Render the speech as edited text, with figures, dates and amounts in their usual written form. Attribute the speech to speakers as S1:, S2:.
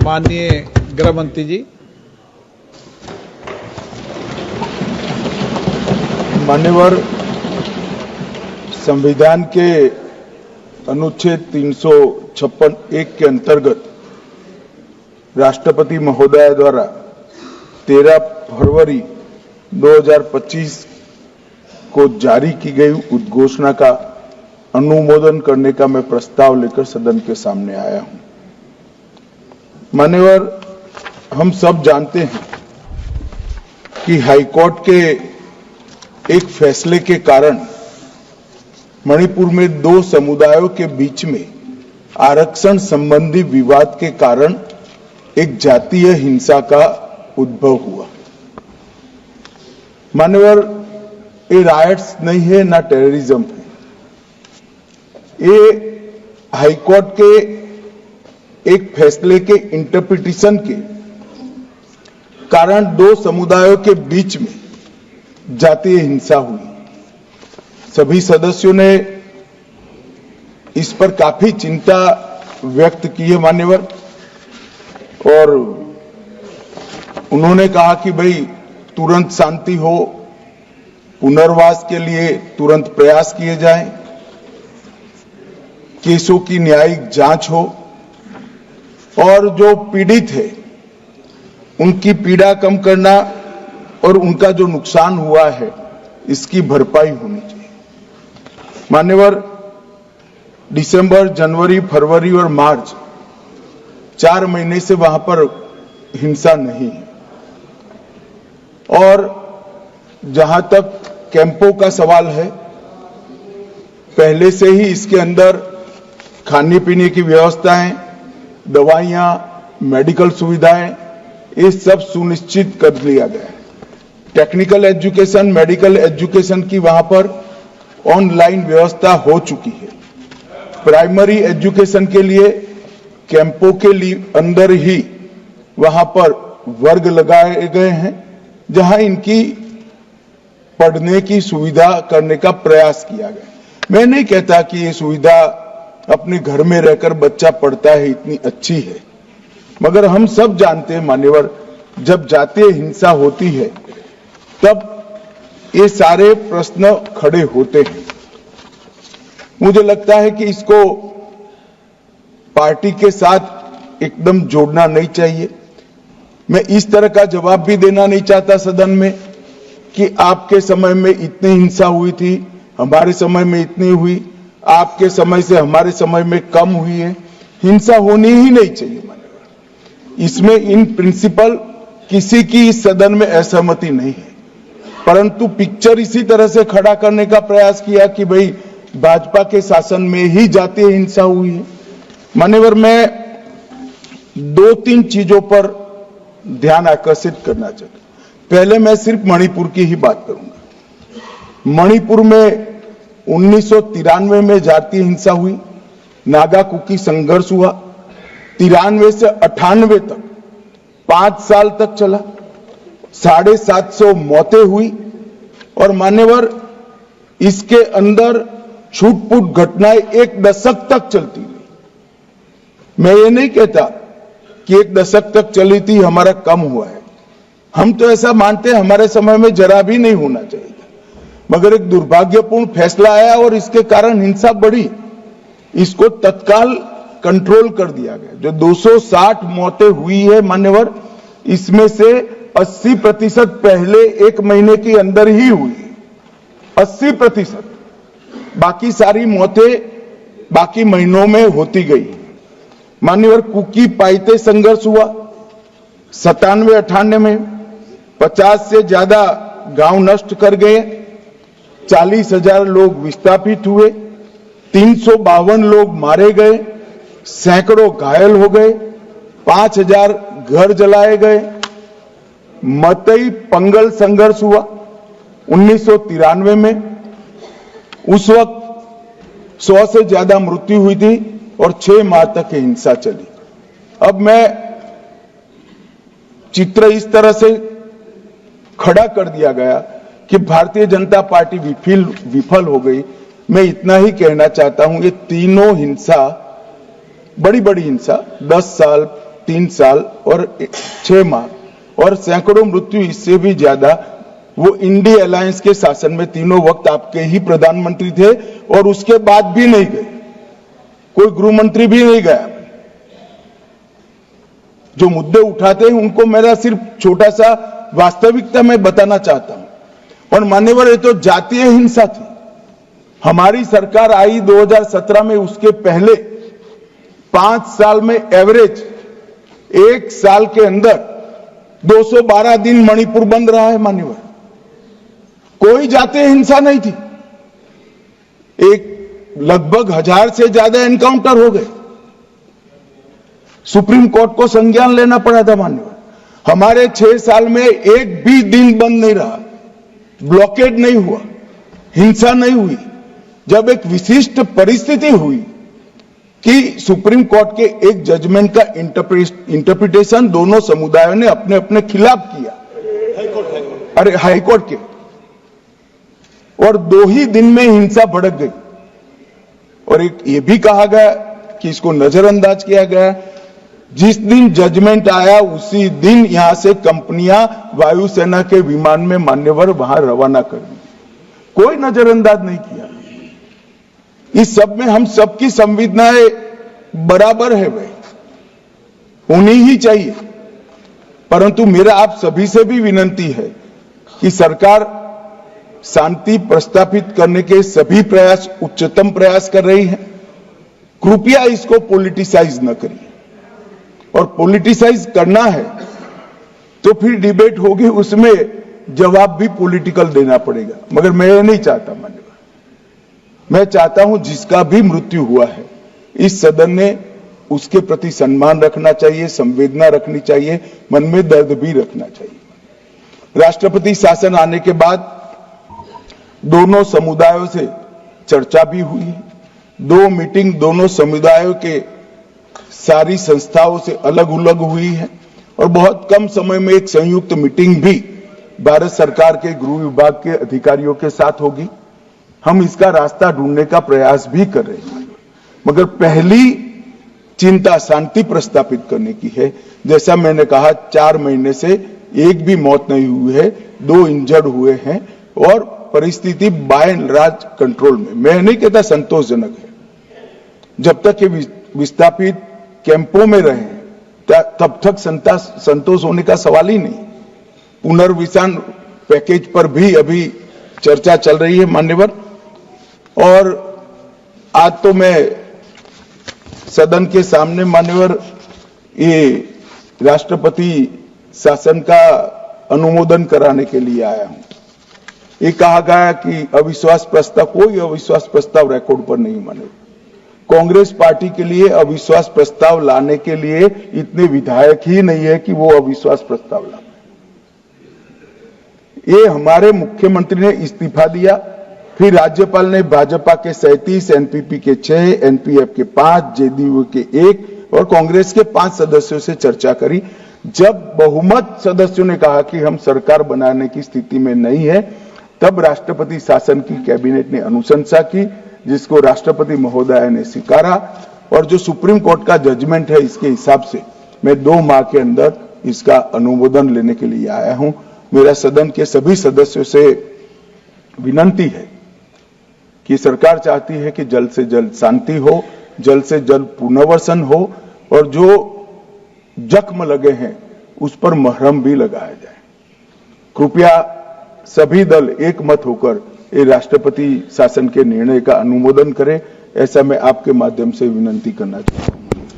S1: माननीय गृह मंत्री जी।
S2: मान्यवर, संविधान के अनुच्छेद 356(1) के अंतर्गत राष्ट्रपति महोदय द्वारा 13 फरवरी 2025 को जारी की गई उद्घोषणा का अनुमोदन करने का मैं प्रस्ताव लेकर सदन के सामने आया हूं। मान्यवर, हम सब जानते हैं कि हाईकोर्ट के एक फैसले के कारण मणिपुर में दो समुदायों के बीच में आरक्षण संबंधी विवाद के कारण एक जातीय हिंसा का उद्भव हुआ। मान्यवर, ये रायट्स नहीं है ना टेररिज्म है। ये हाईकोर्ट के एक फैसले के इंटरप्रिटेशन के कारण दो समुदायों के बीच में जातीय हिंसा हुई। सभी सदस्यों ने इस पर काफी चिंता व्यक्त की है मान्यवर, और उन्होंने कहा कि भाई तुरंत शांति हो, पुनर्वास के लिए तुरंत प्रयास किए जाएं, केसों की न्यायिक जांच हो और जो पीड़ित है उनकी पीड़ा कम करना और उनका जो नुकसान हुआ है इसकी भरपाई होनी चाहिए। मान्यवर, दिसंबर, जनवरी, फरवरी और मार्च 4 महीने से वहां पर हिंसा नहीं है, और जहां तक कैंपों का सवाल है, पहले से ही इसके अंदर खाने पीने की व्यवस्थाएं, दवाइयां, मेडिकल सुविधाएं, ये सब सुनिश्चित कर लिया गया है। टेक्निकल एजुकेशन, मेडिकल एजुकेशन की वहां पर ऑनलाइन व्यवस्था हो चुकी है। प्राइमरी एजुकेशन के लिए कैंपों के लिए अंदर ही वहां पर वर्ग लगाए गए हैं, जहां इनकी पढ़ने की सुविधा करने का प्रयास किया गया। मैं नहीं कहता कि ये सुविधा अपने घर में रहकर बच्चा पढ़ता है इतनी अच्छी है, मगर हम सब जानते हैं मान्यवर, जब जातीय हिंसा होती है तब ये सारे प्रश्न खड़े होते हैं। मुझे लगता है कि इसको पार्टी के साथ एकदम जोड़ना नहीं चाहिए। मैं इस तरह का जवाब भी देना नहीं चाहता सदन में कि आपके समय में इतनी हिंसा हुई थी, हमारे समय में इतनी हुई, आपके समय से हमारे समय में कम हुई है। हिंसा होनी ही नहीं चाहिए। इसमें इन प्रिंसिपल किसी की इस सदन में असहमति नहीं है, परंतु पिक्चर इसी तरह से खड़ा करने का प्रयास किया कि भाई भाजपा के शासन में ही जातीय हिंसा हुई है। मान्यवर, मैं 2-3 चीजों पर ध्यान आकर्षित करना चाहता हूं। पहले मैं सिर्फ मणिपुर की ही बात करूंगा। मणिपुर में 1993 में जातीय हिंसा हुई, नागा कुकी संघर्ष हुआ। 93 से 98 तक 5 साल तक चला, 750 मौतें हुई, और मान्यवर इसके अंदर छूट-फूट घटनाएं 1 दशक तक चलती रही। मैं ये नहीं कहता कि 1 दशक तक चली थी हमारा कम हुआ है, हम तो ऐसा मानते हैं हमारे समय में जरा भी नहीं होना चाहिए, मगर एक दुर्भाग्यपूर्ण फैसला आया और इसके कारण हिंसा बढ़ी। इसको तत्काल कंट्रोल कर दिया गया। जो 260 मौतें हुई है मान्यवर, इसमें से 80% पहले 1 महीने के अंदर ही हुई, 80%। बाकी सारी मौतें बाकी महीनों में होती गई। मान्यवर, कुकी पाइते संघर्ष हुआ 97-98 में, 50 से ज्यादा गांव नष्ट कर गए, 40,000 लोग विस्थापित हुए, 352 लोग मारे गए, सैकड़ों घायल हो गए, 5,000 घर जलाए गए। मतई पंगल संघर्ष हुआ 1993 में, उस वक्त 100 से ज्यादा मृत्यु हुई थी और 6 माह तक हिंसा चली। अब मैं चित्र इस तरह से खड़ा कर दिया गया कि भारतीय जनता पार्टी विफल हो गई। मैं इतना ही कहना चाहता हूं, ये तीनों हिंसा, बड़ी बड़ी हिंसा, 10 साल, 3 साल और 6 माह और सैकड़ों मृत्यु इससे भी ज्यादा वो इंडी अलायंस के शासन में तीनों वक्त आपके ही प्रधानमंत्री थे और उसके बाद भी नहीं गए, कोई गृह मंत्री भी नहीं गया। जो मुद्दे उठाते हैं उनको मेरा सिर्फ छोटा सा वास्तविकता में बताना चाहता हूं। और मान्यवर, ये तो जातीय हिंसा थी। हमारी सरकार आई 2017 में, उसके पहले 5 साल में एवरेज 1 साल के अंदर 212 दिन मणिपुर बंद रहा है। मान्यवर, कोई जातीय हिंसा नहीं थी। लगभग 1000 से ज्यादा एनकाउंटर हो गए। सुप्रीम कोर्ट को संज्ञान लेना पड़ा था। मान्यवर, हमारे 6 साल में एक भी दिन बंद नहीं रहा, ब्लॉकेड नहीं हुआ, हिंसा नहीं हुई। जब एक विशिष्ट परिस्थिति हुई कि सुप्रीम कोर्ट के एक जजमेंट का इंटरप्रिटेशन दोनों समुदायों ने अपने अपने खिलाफ किया, हाईकोर्ट के, और 2 ही दिन में हिंसा भड़क गई। और एक ये भी कहा गया कि इसको नजरअंदाज किया गया। जिस दिन जजमेंट आया उसी दिन यहां से कंपनियां वायुसेना के विमान में मान्यवर वहां रवाना कर दी, कोई नजरअंदाज नहीं किया। इस सब में हम सबकी संवेदनाएं बराबर है, भाई होनी ही चाहिए। परंतु मेरा आप सभी से भी विनती है कि सरकार शांति प्रस्थापित करने के सभी प्रयास, उच्चतम प्रयास कर रही है। कृपया इसको पॉलिटिसाइज न करिए, और पॉलिटिसाइज करना है तो फिर डिबेट होगी, उसमें जवाब भी पॉलिटिकल देना पड़ेगा। मगर मैं ये नहीं चाहता। मान्यवर, मैं चाहता हूं जिसका भी मृत्यु हुआ है, इस सदन ने उसके प्रति सम्मान रखना चाहिए, संवेदना रखनी चाहिए, मन में दर्द भी रखना चाहिए। राष्ट्रपति शासन आने के बाद दोनों समुदायों से चर्चा भी हुई है। 2 मीटिंग दोनों समुदायों के सारी संस्थाओं से अलग अलग हुई है, और बहुत कम समय में एक संयुक्त मीटिंग भी भारत सरकार के गृह विभाग के अधिकारियों के साथ होगी। हम इसका रास्ता ढूंढने का प्रयास भी कर रहे हैं। मगर पहली चिंता शांति प्रस्थापित करने की है। जैसा मैंने कहा, 4 महीने से एक भी मौत नहीं हुई है, 2 इंजर्ड हुए हैं, और परिस्थिति बाय एंड लार्ज कंट्रोल में। मैं नहीं कहता संतोषजनक है। जब तक ये विस्थापित कैंपों में रहे तब तक संतोष होने का सवाल ही नहीं। पुनर्विसान पैकेज पर भी अभी चर्चा चल रही है मान्यवर। और आज तो मैं सदन के सामने मान्यवर ये राष्ट्रपति शासन का अनुमोदन कराने के लिए आया हूं। ये कहा गया कि अविश्वास प्रस्ताव, कोई अविश्वास प्रस्ताव रिकॉर्ड पर नहीं माने। कांग्रेस पार्टी के लिए अविश्वास प्रस्ताव लाने के लिए इतने विधायक ही नहीं है कि वो अविश्वास प्रस्ताव लाए। ये हमारे मुख्यमंत्री ने इस्तीफा दिया, फिर राज्यपाल ने भाजपा के 37, एनपीपी के 6, एनपीएफ के 5, जेडीयू के 1 और कांग्रेस के 5 सदस्यों से चर्चा करी। जब बहुमत सदस्यों ने कहा कि हम सरकार बनाने की स्थिति में नहीं है, तब राष्ट्रपति शासन की कैबिनेट ने अनुशंसा की, जिसको राष्ट्रपति महोदय ने स्वीकारा। और जो सुप्रीम कोर्ट का जजमेंट है, इसके हिसाब से मैं 2 माह के अंदर इसका अनुमोदन लेने के लिए आया हूं। मेरा सदन के सभी सदस्यों से विनती है कि सरकार चाहती है कि जल्द से जल्द शांति हो, जल्द से जल्द पुनर्वसन हो, और जो जख्म लगे हैं उस पर मरहम भी लगाया जाए। कृपया सभी दल एक मत होकर ये राष्ट्रपति शासन के निर्णय का अनुमोदन करें, ऐसा मैं आपके माध्यम से विनती करना चाहता हूं।